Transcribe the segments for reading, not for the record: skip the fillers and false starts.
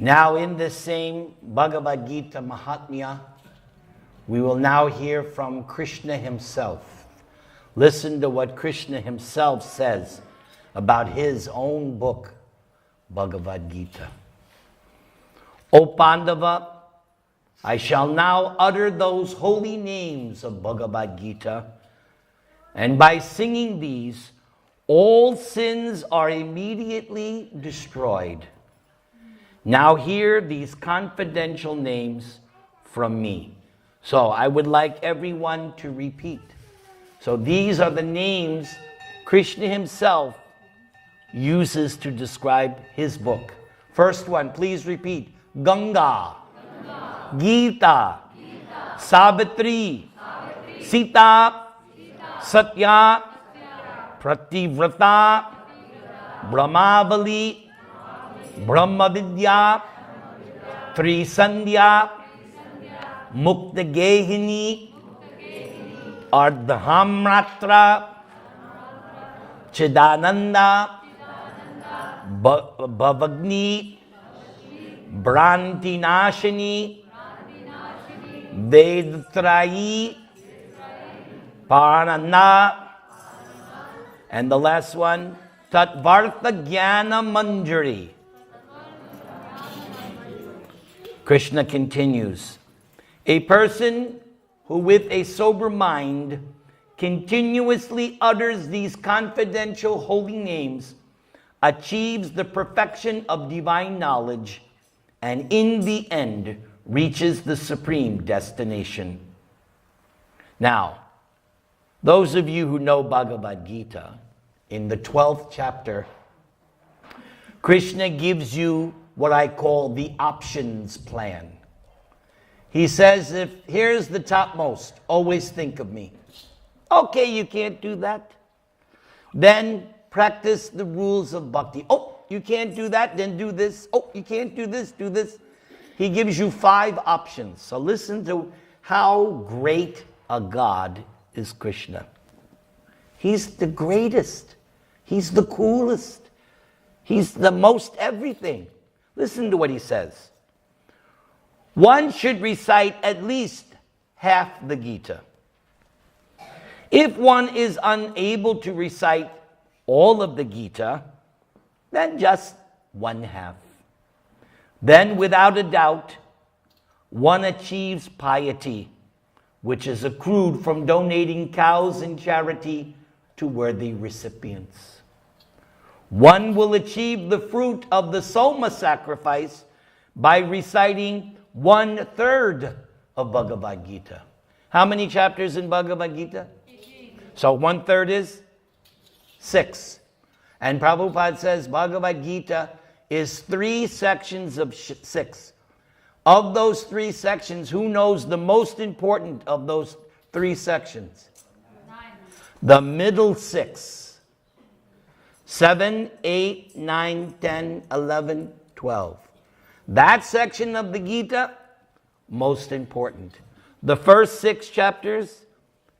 Now in this same Bhagavad-Gītā Māhātmyam, we will now hear from Krishna himself. Listen to what Krishna himself says about his own book, Bhagavad-Gītā. O Pandava, I shall now utter those holy names of Bhagavad-Gītā, and by singing these, all sins are immediately destroyed. Now hear these confidential names from me. So I would like everyone to repeat. So these are the names Krishna himself uses to describe his book. First one, please repeat. Ganga, Gita, Savitri, Sita, Satya, Prativrata, Brahmavali, Brahmavidya, Trisandhya, Muktagehini, Ardhamratra, Chidananda, Bhavagni, Brantinashini, Vedatrayi, Parananda, and the last one, Tatvartha Jnana Manjari. Krishna continues, a person who with a sober mind continuously utters these confidential holy names achieves the perfection of divine knowledge and in the end reaches the supreme destination. Now, those of you who know Bhagavad Gita, in the 12th chapter, Krishna gives you what I call the options plan. He says, if here's the topmost, always think of me. Okay, you can't do that. Then practice the rules of bhakti. Oh, you can't do that, then do this. Oh, you can't do this, do this. He gives you 5 options. So listen to how great a God is Krishna. He's the greatest. He's the coolest. He's the most everything. Listen to what he says. One should recite at least half the Gita. If one is unable to recite all of the Gita, then just 1/2. Then, without a doubt, one achieves piety, which is accrued from donating cows in charity to worthy recipients. One will achieve the fruit of the Soma sacrifice by reciting 1/3 of Bhagavad Gita. How many chapters in Bhagavad Gita? 18. So 1/3 is 6. And Prabhupada says Bhagavad Gita is 3 sections of 6. Of those 3 sections, who knows the most important of those 3 sections? 9. The middle 6. 7, 8, 9, 10, 11, 12. That section of the Gita, most important. The first 6 chapters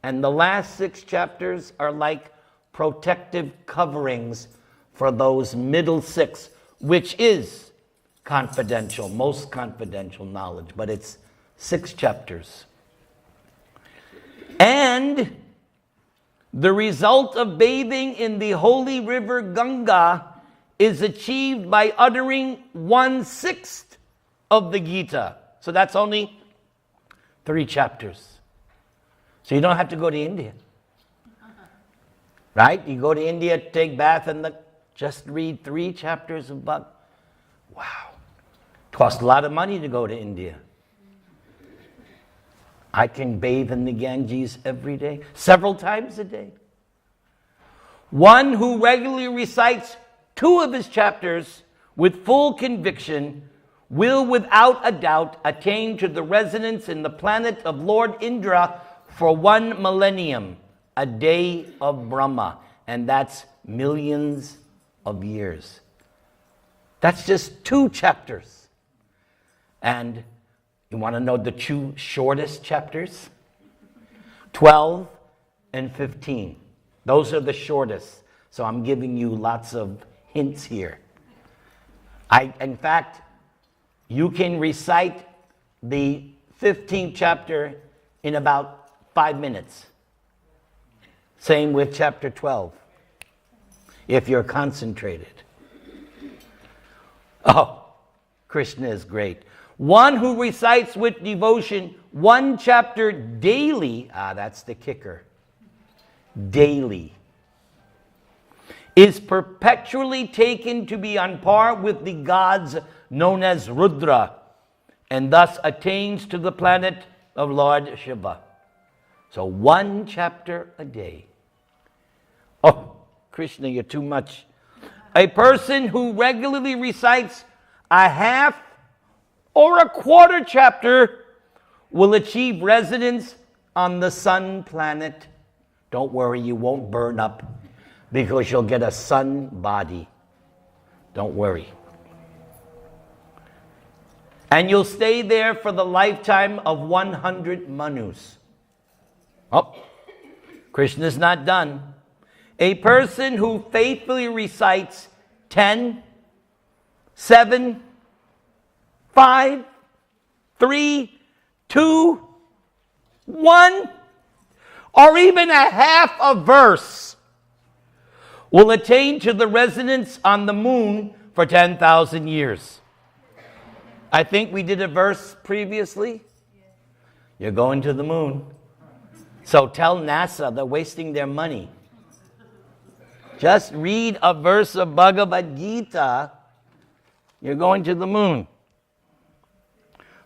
and the last 6 chapters are like protective coverings for those middle 6, which is confidential, most confidential knowledge, but it's 6 chapters. And the result of bathing in the holy river Ganga is achieved by uttering 1/6 of the Gita. So that's only 3 chapters. So you don't have to go to India. Right? You go to India, take bath, and just read 3 chapters of Bhagavad. Wow. It costs a lot of money to go to India. I can bathe in the Ganges every day, several times a day. One who regularly recites 2 of his chapters with full conviction will without a doubt attain to the residence in the planet of Lord Indra for 1 millennium, a day of Brahma, and that's millions of years. That's just 2 chapters. And you want to know the 2 shortest chapters? 12 and 15. Those are the shortest. So I'm giving you lots of hints here. In fact, You can recite the 15th chapter in about 5 minutes. Same with chapter 12, if you're concentrated. Oh, Krishna is great. One who recites with devotion one chapter daily, that's the kicker, daily, is perpetually taken to be on par with the gods known as Rudra, and thus attains to the planet of Lord Shiva. So one chapter a day. Oh, Krishna, you're too much. A person who regularly recites a half or a quarter chapter will achieve residence on the sun planet. Don't worry, you won't burn up because you'll get a sun body. Don't worry. And you'll stay there for the lifetime of 100 manus. Oh, Krishna's not done. A person who faithfully recites 10, 7, 5, 3, 2, 1, or even a half a verse will attain to the residence on the moon for 10,000 years. I think we did a verse previously. You're going to the moon. So tell NASA they're wasting their money. Just read a verse of Bhagavad-Gītā. You're going to the moon.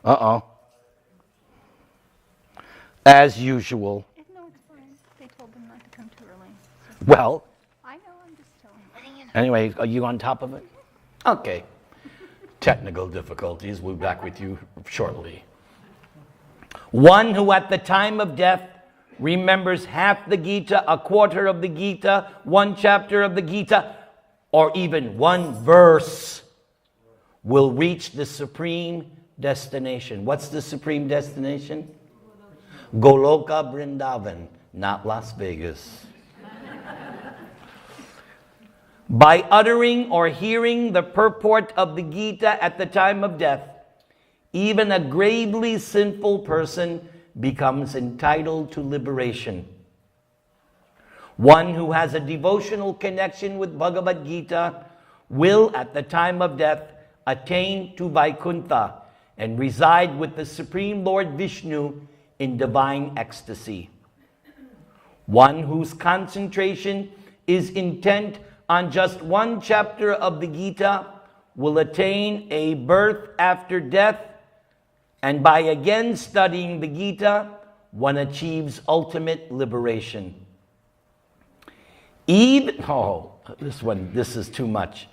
Uh-oh. As usual. No, it's fine. They told them not to come too early. Well. I know, I'm just telling you. Anyway, are you on top of it? Okay. Technical difficulties. We'll be back with you shortly. One who at the time of death remembers half the Gita, a quarter of the Gita, one chapter of the Gita, or even one verse will reach the supreme destination. What's the supreme destination? Goloka Vrindavan, not Las Vegas. By uttering or hearing the purport of the Gita at the time of death, even a gravely sinful person becomes entitled to liberation. One who has a devotional connection with Bhagavad Gita will, at the time of death, attain to Vaikuntha and reside with the Supreme Lord Vishnu in divine ecstasy. One whose concentration is intent on just one chapter of the Gita will attain a birth after death, and by again studying the Gita, one achieves ultimate liberation. This is too much.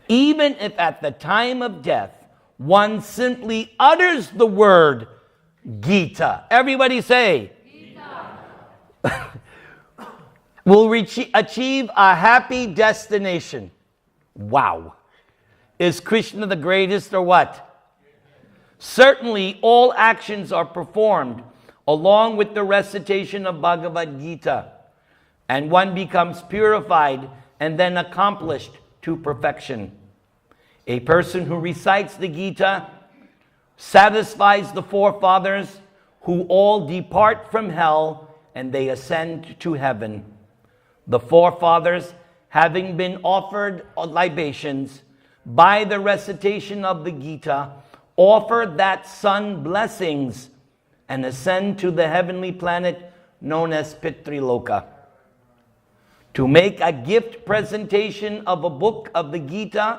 Even if at the time of death, one simply utters the word Gita. Everybody say, Gita. Will achieve a happy destination. Wow. Is Krishna the greatest or what? Certainly, all actions are performed along with the recitation of Bhagavad Gita, and one becomes purified and then accomplished to perfection. A person who recites the Gita satisfies the forefathers, who all depart from hell and they ascend to heaven. The forefathers, having been offered libations by the recitation of the Gita, offer that sun blessings and ascend to the heavenly planet known as Pitriloka. To make a gift presentation of a book of the Gita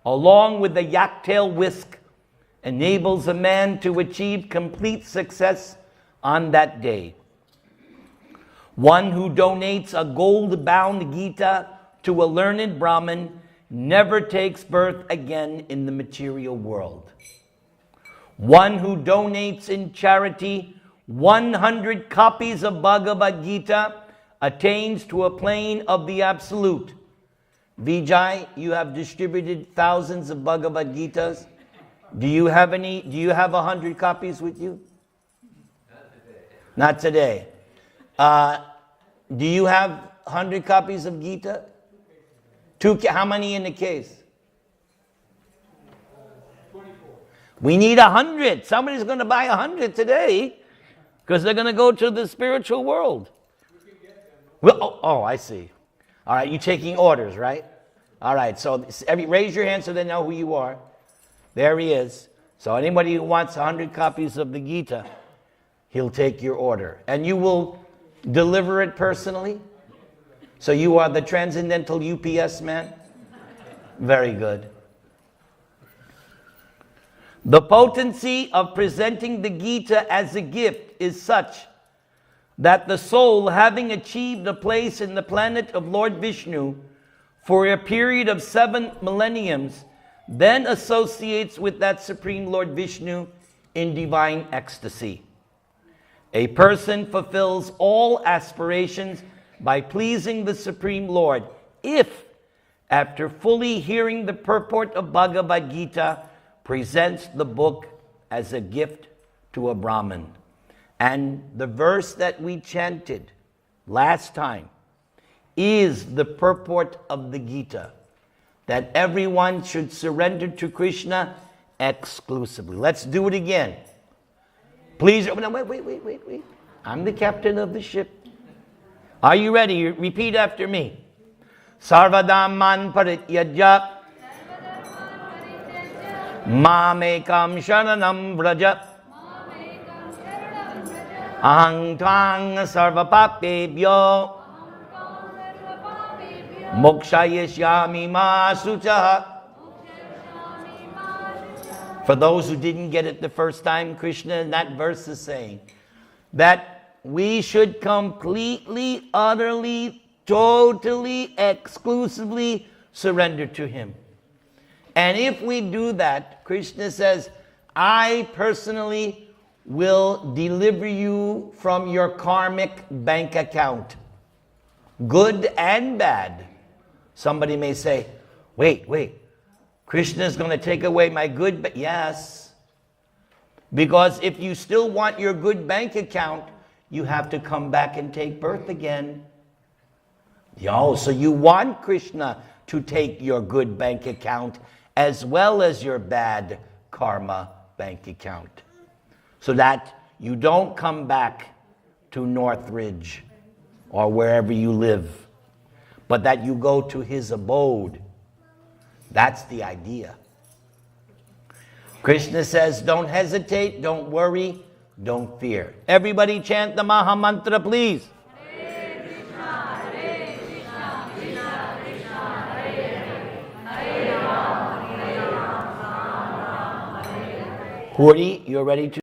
along with the yak-tail whisk enables a man to achieve complete success on that day. One who donates a gold-bound Gita to a learned Brahmin never takes birth again in the material world. One who donates in charity 100 copies of Bhagavad Gita attains to a plane of the absolute. Vijay, you have distributed thousands of Bhagavad Gitas. Do you have 100 copies with you? Not today. Do you have 100 copies of Gita? How many in the case? 24. We need 100. Somebody's going to buy 100 today because they're going to go to the spiritual world. Well, I see. All right, you taking orders, right? All right, so raise your hand so they know who you are. There he is. So anybody who wants 100 copies of the Gita, he'll take your order. And you will deliver it personally? So you are the transcendental UPS man? Very good. The potency of presenting the Gita as a gift is such that the soul, having achieved a place in the planet of Lord Vishnu for a period of 7 millenniums, then associates with that Supreme Lord Vishnu in divine ecstasy. A person fulfills all aspirations by pleasing the Supreme Lord if, after fully hearing the purport of Bhagavad Gita, presents the book as a gift to a Brahmin. And the verse that we chanted last time is the purport of the Gita, that everyone should surrender to Krishna exclusively. Let's do it again. Please, wait. I'm the captain of the ship. Are you ready? Repeat after me. Sarvadhamman parityajya Mamekam sharanam vraja Ahang tvang sarvapapebhyo Mokshayashyami ma suchaha. For those who didn't get it the first time, Krishna in that verse is saying that we should completely, utterly, totally, exclusively surrender to Him. And if we do that, Krishna says, I personally will deliver you from your karmic bank account, good and bad. Somebody may say, wait, Krishna is going to take away my good, yes. Because if you still want your good bank account, you have to come back and take birth again. So you want Krishna to take your good bank account as well as your bad karma bank account, so that you don't come back to Northridge or wherever you live, but that you go to His abode. That's the idea. Krishna says, don't hesitate, don't worry, don't fear. Everybody chant the Maha Mantra, please. Hare Krishna, Hare Krishna, Krishna Krishna, Hare Hare, Hare Ram, Hare Ram, Ram Ram, Hare Hare. Puri, you're ready to